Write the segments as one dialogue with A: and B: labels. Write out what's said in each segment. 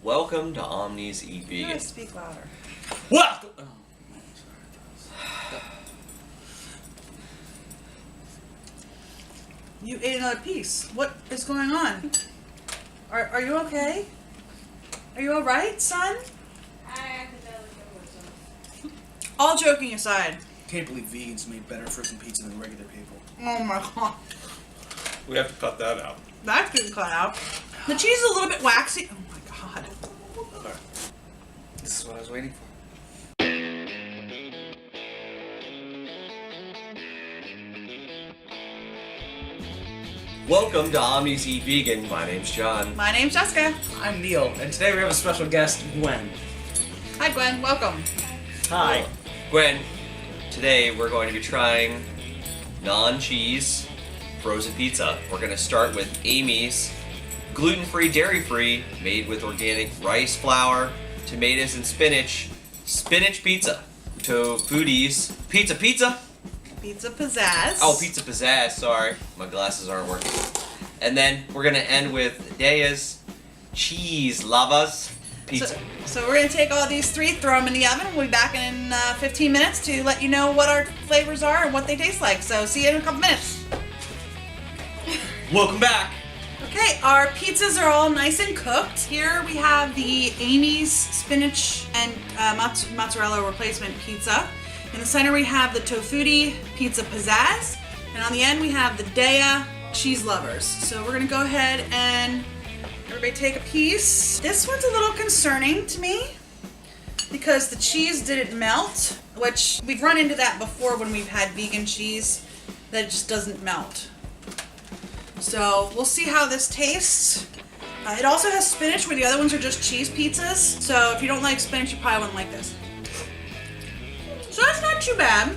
A: Welcome to Omnis Eat
B: You
A: Vegan.
B: gotta speak louder.
C: What? Oh,
B: You ate another piece. What is going on? Are you okay? Are you alright, son? All joking aside.
C: can't believe vegans make better frozen pizza than regular people.
B: Oh my god.
A: We have to cut that out.
B: That's getting cut out. The cheese is a little bit waxy. Oh my god.
C: Alright. This is what I was waiting for.
A: Welcome to Omnis Eat Vegan. My name's John.
B: My name's Jessica.
C: I'm Neil, and today we have a special guest, Gwen.
B: Hi Gwen, welcome.
C: Hi.
A: Gwen, today we're going to be trying non-cheese frozen pizza. We're going to start with Amy's gluten-free, dairy-free, made with organic rice flour, tomatoes, and spinach pizza. Tofutti's Pizza.
B: Pizza Pizzaz.
A: Oh, Pizza Pizzaz, sorry. My glasses aren't working. And then we're going to end with Daiya's Cheese Lavas Pizza.
B: So we're going to take all these three, throw them in the oven. We'll be back in 15 minutes to let you know what our flavors are and what they taste like. So see you in a couple minutes.
A: Welcome back.
B: Okay, our pizzas are all nice and cooked. Here we have the Amy's spinach and mozzarella replacement pizza. In the center we have the Tofutti Pizza Pizzaz. And on the end we have the Daiya Cheese Lovers. So we're going to go ahead and everybody take a piece. This one's a little concerning to me because the cheese didn't melt, which we've run into that before when we've had vegan cheese, that it just doesn't melt. So we'll see how this tastes. It also has spinach where the other ones are just cheese pizzas. So if you don't like spinach, you probably wouldn't like this. So that's not too bad.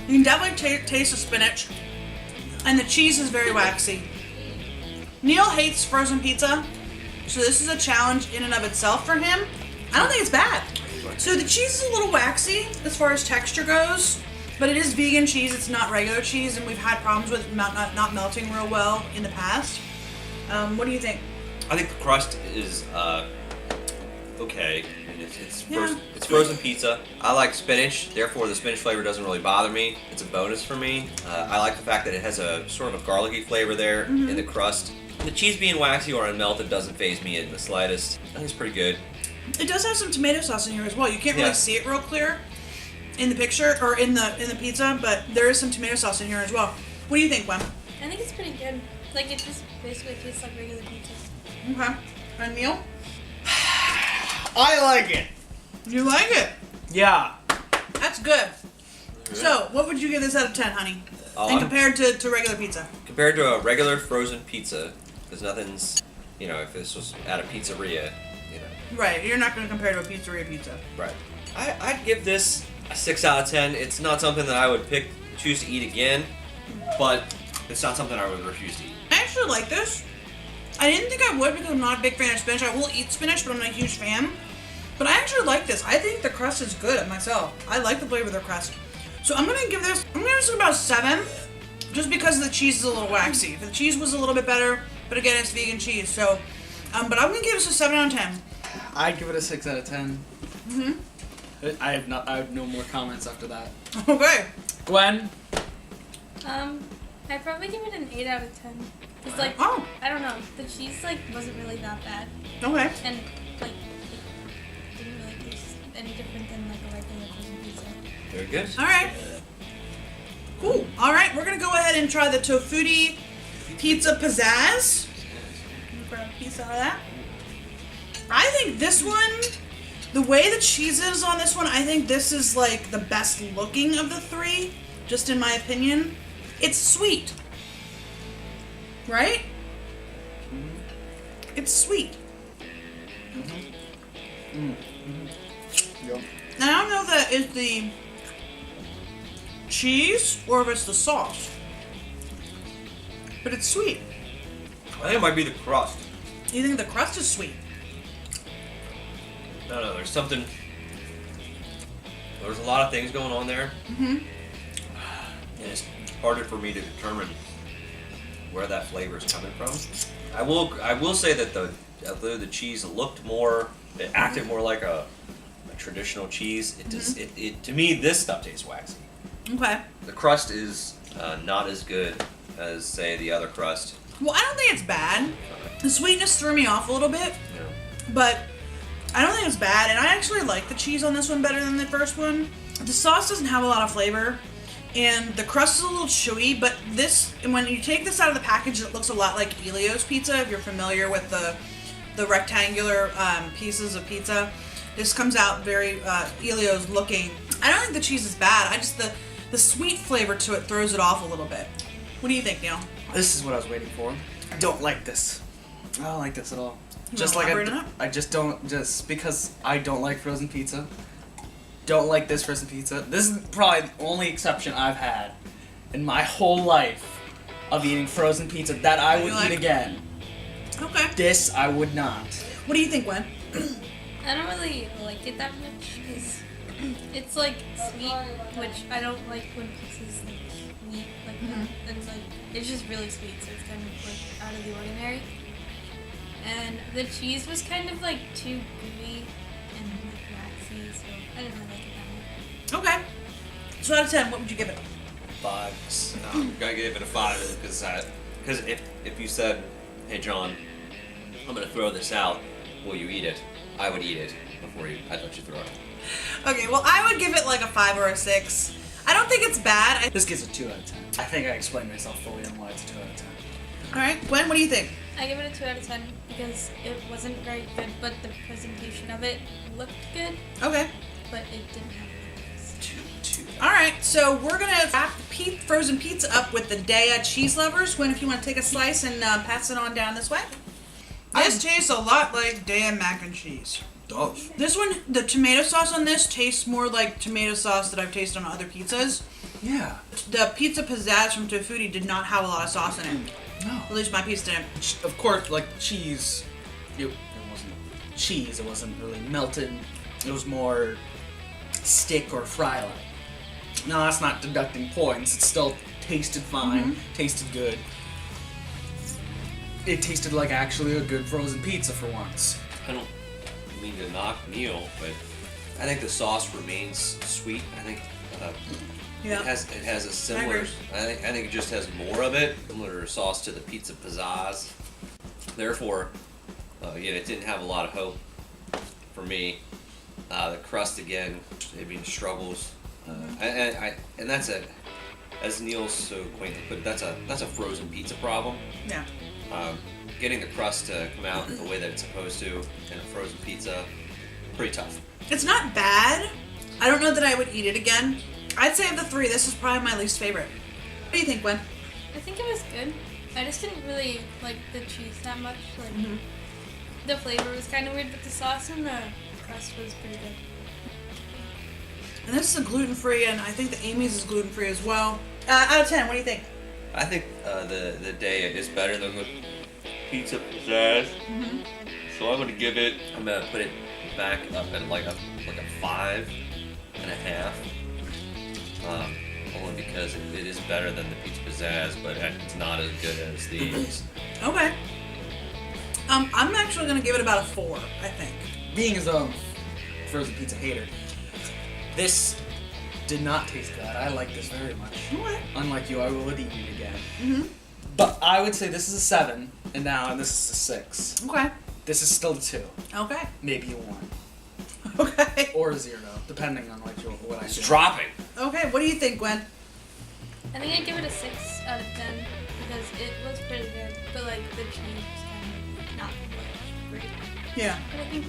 B: You can definitely taste the spinach. And the cheese is very waxy. Neil hates frozen pizza, so this is a challenge in and of itself for him. I don't think it's bad. So the cheese is a little waxy as far as texture goes, but it is vegan cheese, it's not regular cheese, and we've had problems with it not melting real well in the past. What do you think?
A: I think the crust is okay. It's frozen pizza. I like spinach, therefore the spinach flavor doesn't really bother me. It's a bonus for me. I like the fact that it has a sort of a garlicky flavor there in the crust. The cheese being waxy or unmelted doesn't faze me in the slightest. I think it's pretty good.
B: It does have some tomato sauce in here as well. You can't really see it real clear in the picture or in the pizza, but there is some tomato sauce in here as well. What do you think, Gwen?
D: I think it's pretty good. Like, it just basically tastes like regular pizza.
B: Okay. And Neil?
C: I like it.
B: You like it?
C: Yeah.
B: That's good. So, what would you give this out of 10, honey? And compared to regular pizza?
A: Compared to a regular frozen pizza, because nothing's, if this was at a pizzeria,
B: Right, you're not going to compare to a pizzeria pizza.
A: Right. I'd give this a 6 out of 10. It's not something that I would choose to eat again, but it's not something I would refuse to eat.
B: I actually like this. I didn't think I would because I'm not a big fan of spinach. I will eat spinach, but I'm not a huge fan. But I actually like this. I think the crust is good myself. I like the flavor of the crust. So I'm going to give this about a 7, just because the cheese is a little waxy. The cheese was a little bit better, but again, it's vegan cheese. So, but I'm going to give this a 7 out of 10.
C: I'd give it a 6 out of 10.
B: Mm-hmm.
C: I have no more comments after that.
B: Okay.
C: Gwen?
D: I'd probably give it an 8 out of 10. It's like,
B: Oh.
D: I don't know, the cheese, wasn't really that bad.
B: Okay.
D: And, it didn't really taste any different than, a regular frozen pizza.
A: Very good.
B: All right. Cool. All right, we're going to go ahead and try the Tofutti Pizza Pizzaz. Grab a piece out of that. I think this one, the way the cheese is on this one, I think this is the best looking of the three, just in my opinion. It's sweet. Right? Mm-hmm. It's sweet.
C: Mm-hmm. Mm-hmm. Yep.
B: And I don't know if that is the cheese or if it's the sauce. But it's sweet.
A: I think it might be the crust.
B: You think the crust is sweet?
A: I don't know, there's a lot of things going on there.
B: Mm-hmm.
A: And it's harder for me to determine where that flavor is coming from. I will say that the although the cheese looked more, it acted more like a traditional cheese. It does. It to me, this stuff tastes waxy.
B: Okay.
A: The crust is not as good as say the other crust.
B: Well, I don't think it's bad. The sweetness threw me off a little bit,
A: Yeah.
B: but I don't think it's bad. And I actually like the cheese on this one better than the first one. The sauce doesn't have a lot of flavor, and the crust is a little chewy. But this, and when you take this out of the package, it looks a lot like Elio's pizza. If you're familiar with the rectangular pieces of pizza, this comes out very Elio's looking. I don't think the cheese is bad. I just the sweet flavor to it throws it off a little bit. What do you think, Neil?
C: This is what I was waiting for. I don't like this. I don't like this at all.
B: You
C: Just
B: wanna
C: like
B: elaborate on it?
C: I just don't. Just because I don't like frozen pizza. Don't like this frozen pizza. This is probably the only exception I've had in my whole life of eating frozen pizza that I would
B: like-
C: eat again.
B: Okay.
C: This I would not.
B: What do you think, Gwen?
D: I don't really like it that much because it's like sweet, which I don't like when pizza's like sweet like that. And like it's just really sweet, so it's kind of like out of the ordinary. And the cheese was kind of like too gooey and like waxy, so I didn't really like it that much.
B: Okay. So out of 10, what would you give it?
A: 5. I'm gonna give it a 5 because if you said, hey John, I'm gonna throw this out, will you eat it? I would eat it before I'd let you throw it.
B: Okay, well, I would give it like a 5 or a 6. I don't think it's bad.
C: This gets a 2 out of 10. I think I explained myself fully on why it's a 2 out of 10.
B: All right, Gwen, what do you think?
D: I give it a 2 out of 10 because it wasn't very good, but the presentation of it looked good,
B: Okay.
D: but it didn't have the taste.
A: 2.
B: All right, so we're gonna wrap frozen pizza up with the Daiya cheese lovers. Gwen, if you want to take a slice and pass it on down this way. This tastes a lot like Daiya mac and cheese.
C: Does.
B: This one, the tomato sauce on this tastes more like tomato sauce that I've tasted on other pizzas.
C: Yeah.
B: The pizza Pizzaz from Tofutti did not have a lot of sauce in it.
C: No.
B: At least my piece didn't.
C: Of course, like cheese, it wasn't cheese. It wasn't really melted. It was more stick or fry like. No, that's not deducting points. It still tasted fine. Tasted good. It tasted like actually a good frozen pizza for once.
A: I don't mean to knock Neil, but I think the sauce remains sweet. I think
B: Yeah.
A: it has a similar.
B: agree.
A: I think it just has more of it, similar sauce to the pizza Pizzaz. Therefore, it didn't have a lot of hope for me. The crust again, I mean, struggles. And that's as Neil so quaintly put it, that's a frozen pizza problem.
B: Yeah.
A: Getting the crust to come out the way that it's supposed to in a frozen pizza, pretty tough.
B: It's not bad. I don't know that I would eat it again. I'd say of the 3, this is probably my least favorite. What do you think, Gwen?
D: I think it was good. I just didn't really like the cheese that much. Like the flavor was kind of weird, but the sauce and the crust was pretty good.
B: And this is a gluten-free, and I think the Amy's is gluten-free as well. Out of 10, what do you think?
A: I think the Daiya is better than the pizza Pizzaz. So I'm gonna put it back up at like a 5.5. Only because it is better than the pizza Pizzaz, but it's not as good as these.
B: Okay. I'm actually gonna give it about a 4, I think.
C: Being as a frozen pizza hater, this did not taste bad. I like this very much.
B: Okay.
C: Unlike you, I would eat it again. But I would say this is a 7, and this is a 6.
B: Okay.
C: This is still a 2,
B: Okay.
C: maybe a 1,
B: Okay.
C: or a 0, depending on what I
A: It's
C: do.
A: dropping.
B: Okay, what do you think, Gwen?
D: I think I'd give it a 6 out of 10 because it was pretty good, but like the cheese was kind of not like great.
B: Yeah.
D: But I think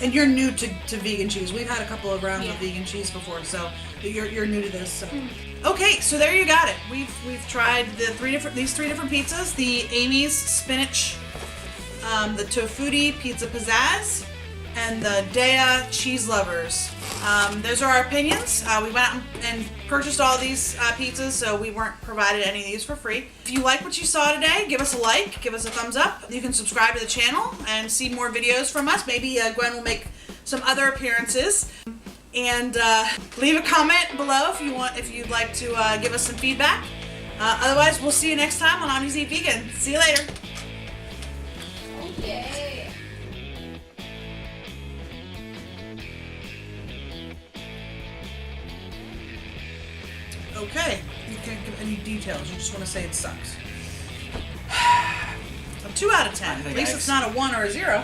B: And you're new to vegan cheese. We've had a couple of rounds of
D: Yeah.
B: vegan cheese before, so you're new to this. So. Okay, so there you got it. We've tried these three different pizzas: the Amy's spinach, the Tofutti pizza Pizzaz, and the Daiya cheese lovers. Those are our opinions. We went out and purchased all these pizzas, so we weren't provided any of these for free. If you like what you saw today, give us a like, give us a thumbs up. You can subscribe to the channel and see more videos from us. Maybe Gwen will make some other appearances. And leave a comment below if you'd like to give us some feedback. Otherwise, we'll see you next time on Omnis Eat Vegan. See you later.
D: Yay!
B: Okay. You can't give any details. You just want to say it sucks. A 2 out of 10.
C: I think
B: At least
C: I
B: it's not a 1 or a 0.